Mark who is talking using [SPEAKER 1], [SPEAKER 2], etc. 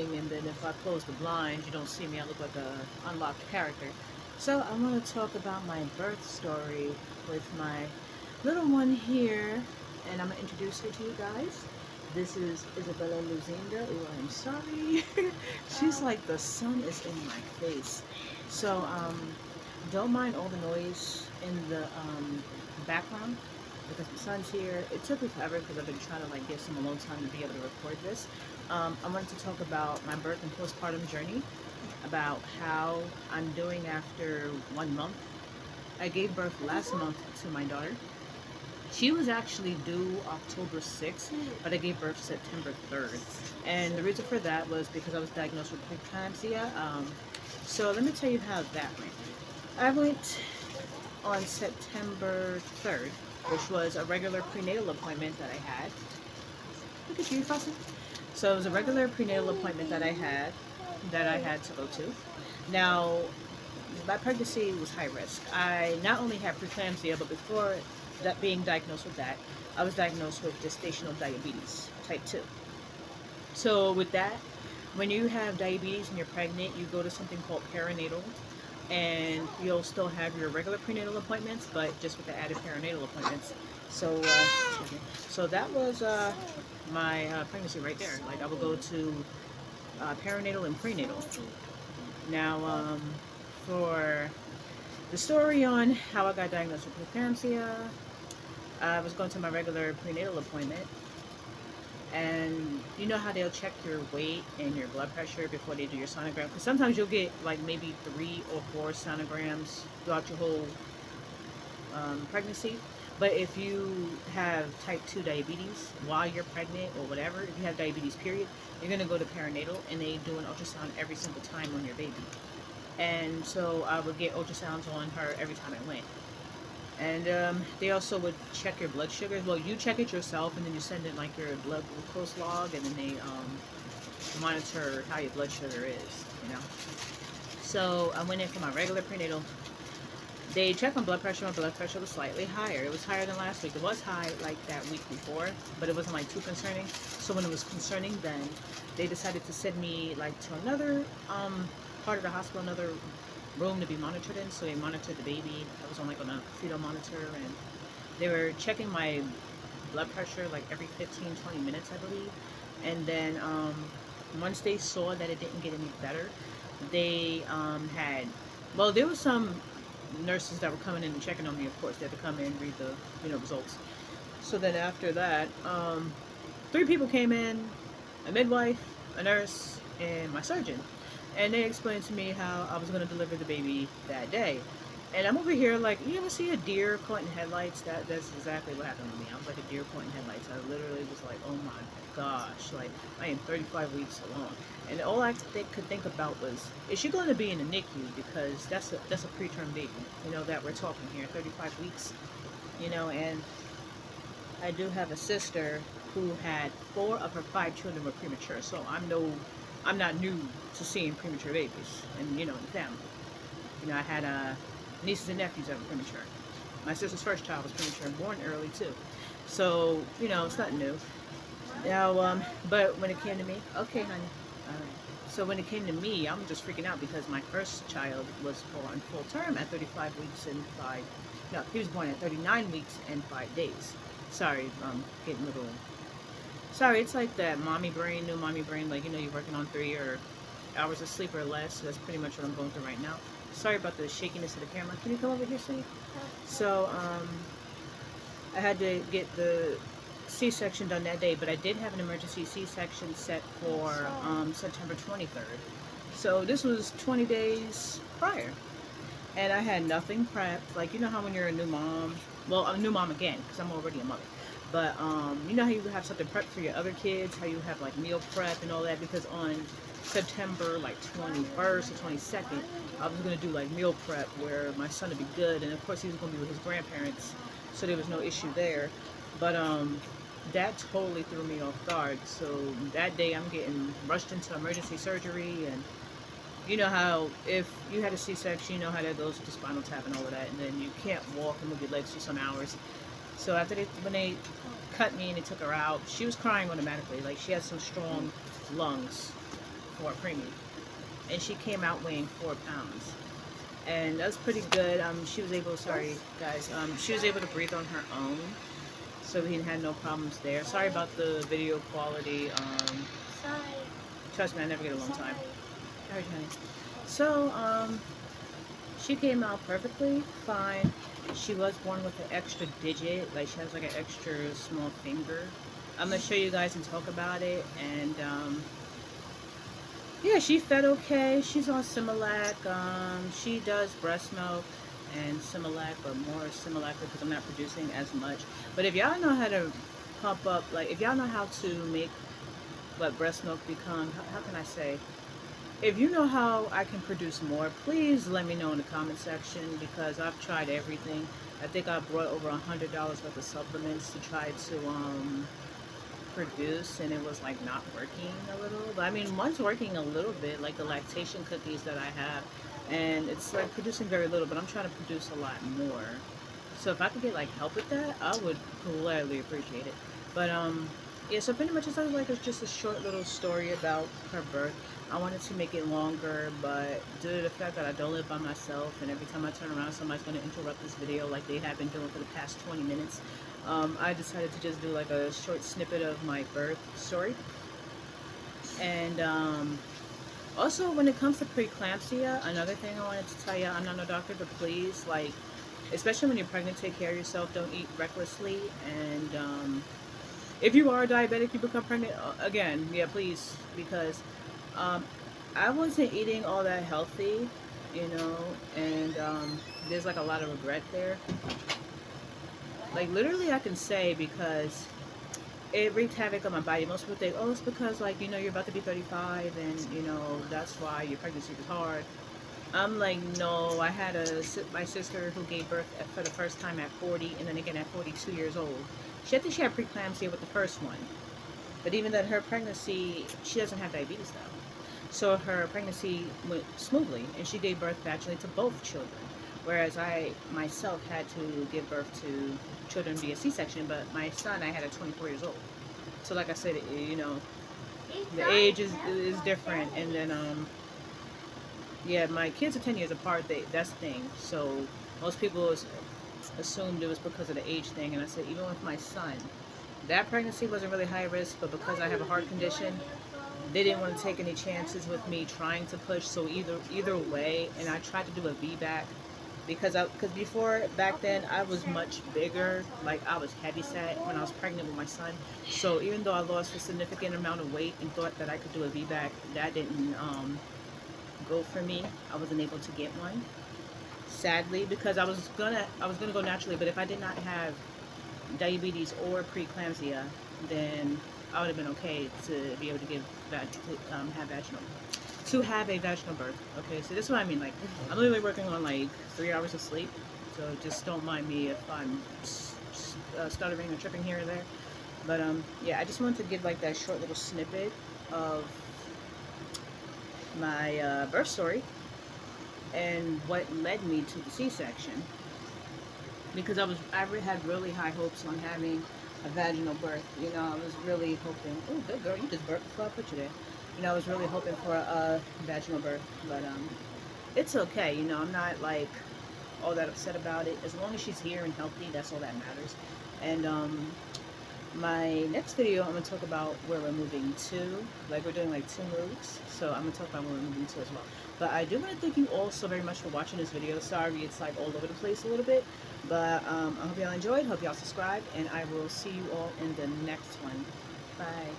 [SPEAKER 1] thing, and then if I close the blinds, you don't see me. I look like a unlocked character. So I want to talk about my birth story with my little one here, and I'm gonna introduce her to you guys. This is Isabella Luzinda. Oh, I'm sorry. She's like the sun is in my face. So don't mind all the noise in the background because my son's here. It took me forever because I've been trying to like get some alone time to be able to record this. I wanted to talk about my birth and postpartum journey, about how I'm doing after 1 month. I gave birth last month to my daughter. She was actually due October 6th, but I gave birth September 3rd. And the reason for that was because I was diagnosed with preeclampsia. So let me tell you how that went. I went on September 3rd, which was a regular prenatal appointment that I had. Look at you, fussing. So it was a regular prenatal appointment that I had to go to. Now, my pregnancy was high risk. I not only had preeclampsia, but before that being diagnosed with that, I was diagnosed with gestational diabetes type 2. So with that, when you have diabetes and you're pregnant, you go to something called perinatal, and you'll still have your regular prenatal appointments, but just with the added perinatal appointments. So, excuse me. So that was my pregnancy right there. Like I would go to perinatal and prenatal. Now, for the story on how I got diagnosed with preeclampsia, I was going to my regular prenatal appointment, and you know how they'll check your weight and your blood pressure before they do your sonogram? Because sometimes you'll get like maybe 3 or 4 sonograms throughout your whole pregnancy. But if you have type 2 diabetes while you're pregnant or whatever, if you have diabetes, period, you're going to go to perinatal and they do an ultrasound every single time on your baby. And so I would get ultrasounds on her every time I went. And they also would check your blood sugars. Well, you check it yourself, and then you send in like your blood glucose log, and then they monitor how your blood sugar is. You know. So I went in for my regular prenatal. They checked my blood pressure. My blood pressure was slightly higher. It was higher than last week. It was high like that week before, but it wasn't like too concerning. So when it was concerning, then they decided to send me like to another part of the hospital, another room to be monitored in. So they monitored the baby. I was on like on a fetal monitor, and they were checking my blood pressure like every 15, 20 minutes, I believe. And then once they saw that it didn't get any better, they had, well, there was some nurses that were coming in and checking on me. Of course, they had to come in and read the results. So then after that, 3 people came in: a midwife, a nurse, and my surgeon. And they explained to me how I was going to deliver the baby that day. And I'm over here like, you ever see a deer caught in headlights? That's exactly what happened to me. I was like a deer caught in headlights. I literally was like, oh my gosh, like I am 35 weeks along. And all I could think about was, is she going to be in the NICU? Because that's a preterm baby, that we're talking here, 35 weeks, and I do have a sister who had 4 of her 5 children were premature. So I'm not new to seeing premature babies, and in the family. I had nieces and nephews that were premature. My sister's first child was premature and born early too. So it's nothing new. Now, but when it came to me, okay, honey. All right. So when it came to me, I'm just freaking out because my first child was born full term at 35 weeks and 5. No, he was born at 39 weeks and 5 days. Sorry, I'm getting a little. Sorry, it's like that mommy brain, new mommy brain. Like you're working on 3 hours of sleep or less. So that's pretty much what I'm going through right now. Sorry about the shakiness of the camera. Can you come over here, sweetie? So, I had to get the C-section done that day, but I did have an emergency C-section set for September 23rd. So this was 20 days prior, and I had nothing prepped. Like how when you're a new mom, well, I'm a new mom again because I'm already a mother. But you know how you have something prepped for your other kids, how you have like meal prep and all that, because on September like 21st or 22nd, I was gonna do like meal prep where my son would be good, and of course he was gonna be with his grandparents, so there was no issue there. But that totally threw me off guard. So that day I'm getting rushed into emergency surgery, and you know how if you had a C-section, you know how that goes with the spinal tap and all of that, and then you can't walk and move your legs for some hours. So after when they cut me and they took her out, she was crying automatically. Like she had some strong lungs. for a preemie, and she came out weighing 4 pounds, and that's pretty good. She was able, sorry guys, she was able to breathe on her own, so we had no problems there. Sorry about the video quality.
[SPEAKER 2] Sorry.
[SPEAKER 1] Trust me, I never get a long time.
[SPEAKER 2] Sorry.
[SPEAKER 1] Alright, honey. So, she came out perfectly fine. She was born with an extra digit, like she has like an extra small finger. I'm gonna show you guys and talk about it. And yeah, she fed okay. She's on Similac. She does breast milk and Similac, but more Similac because I'm not producing as much. But if y'all know how to pump up, like if y'all know how to make what breast milk become, how can I say? If you know how I can produce more, please let me know in the comment section because I've tried everything. I think I brought over $100 worth of supplements to try to produce, and it was like not working a little. But I mean, one's working a little bit, like the lactation cookies that I have, and it's like producing very little. But I'm trying to produce a lot more. So if I could get like help with that, I would gladly appreciate it. But yeah, so pretty much it's just a short little story about her birth. I wanted to make it longer, but due to the fact that I don't live by myself, and every time I turn around, somebody's going to interrupt this video like they have been doing for the past 20 minutes, I decided to just do like a short snippet of my birth story. And also, when it comes to preeclampsia, another thing I wanted to tell you, I'm not a doctor, but please, like, especially when you're pregnant, take care of yourself. Don't eat recklessly. And if you are diabetic, you become pregnant, again, yeah, please, because um, I wasn't eating all that healthy, you know, and there's like a lot of regret there. Like, literally, I can say because it wreaked havoc on my body. Most people think, oh, it's because, like, you know, you're about to be 35 and, you know, that's why your pregnancy was hard. I'm like, no, I had my sister who gave birth for the first time at 40 and then again at 42 years old. She had preeclampsia with the first one. But even then, her pregnancy, she doesn't have diabetes though. So her pregnancy went smoothly and she gave birth vaginally to both children. Whereas I myself had to give birth to children via C-section, but my son I had at 24 years old. So like I said, you know, the age is different. And then yeah, my kids are 10 years apart. That's the thing. So most people assumed it was because of the age thing. And I said, even with my son, that pregnancy wasn't really high risk, but because I have a heart condition, they didn't want to take any chances with me trying to push. So either way, and I tried to do a VBAC because before back then I was much bigger, like I was heavy set when I was pregnant with my son. So even though I lost a significant amount of weight and thought that I could do a VBAC, that didn't go for me. I wasn't able to get one, sadly, because I was gonna go naturally. But if I did not have diabetes or preeclampsia, then I would have been okay to be able to have a vaginal birth. Okay, so this is what I mean. Like, I'm literally working on like 3 hours of sleep, so just don't mind me if I'm stuttering or tripping here or there. But yeah, I just wanted to give like that short little snippet of my birth story and what led me to the C-section, because had really high hopes on having a vaginal birth. You know, I was really hoping. Oh, good girl, you just burped before I put you there. You know, I was really hoping for a vaginal birth, but it's okay. You know, I'm not like all that upset about it. As long as she's here and healthy, that's all that matters. And my next video, I'm going to talk about where we're moving to. Like, we're doing like 2 moves, so I'm going to talk about where we're moving to as well. But I do want to thank you all so very much for watching this video. Sorry it's like all over the place a little bit, but I hope y'all enjoyed, hope y'all subscribe, and I will see you all in the next one. Bye.